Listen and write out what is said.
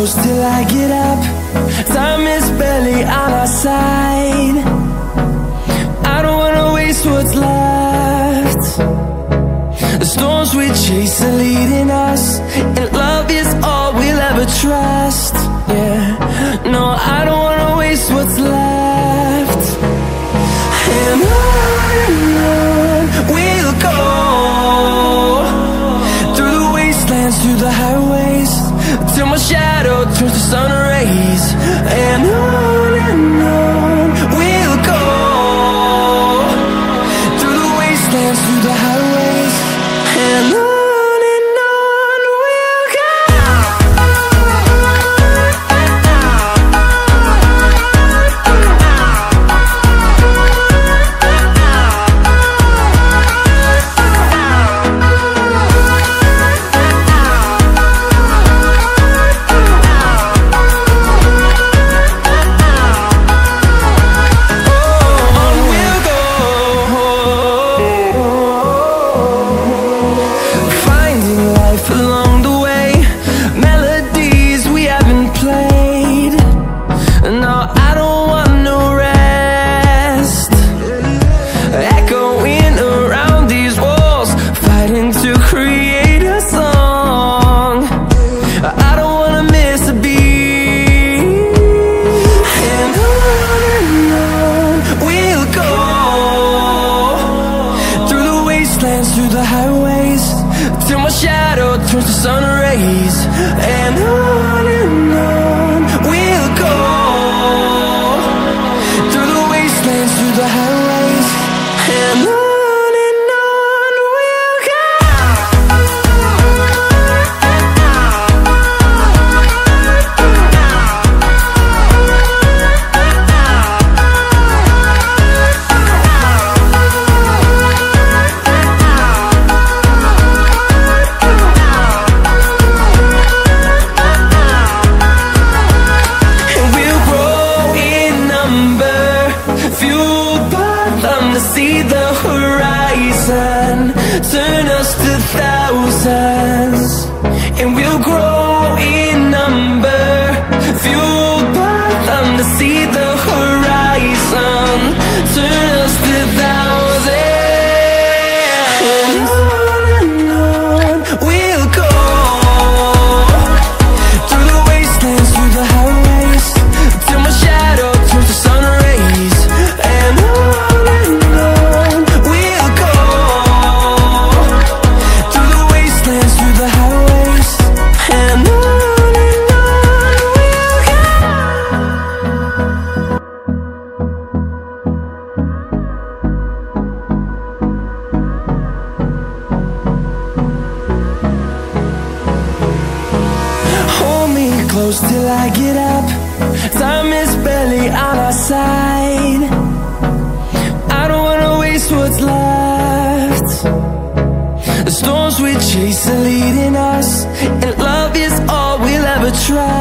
close till I get up. Time is barely on our side. I don't wanna waste what's left. The storms we chase are leading us, and love is all we'll ever trust. Yeah, no, I don't wanna waste what's left. And on we'll go, through the wastelands, through the highways, till my shadow turns to sun rays. And on we'll go, through the wastelands, through the highways, and on we'll go. Along the way, melodies we haven't played. No, I don't want no rest. Echoing around these walls, fighting to create a song. I don't wanna miss a beat. And on we'll go, through the wastelands, through the highways, till my shadow turns to sun rays. And on we'll go, through the wastelands, through the highways, and on we'll go. See the horizon, turn us to thousands, and we'll grow in number, fueled by them. To see the horizon, turn us to thousands, and on we'll go, through the wastelands, through the highways, till my shadow turns to sun rays. And close till I get up. Time is barely on our side. I don't wanna waste what's left. The storms we chase are leading us, and love is all we'll ever try.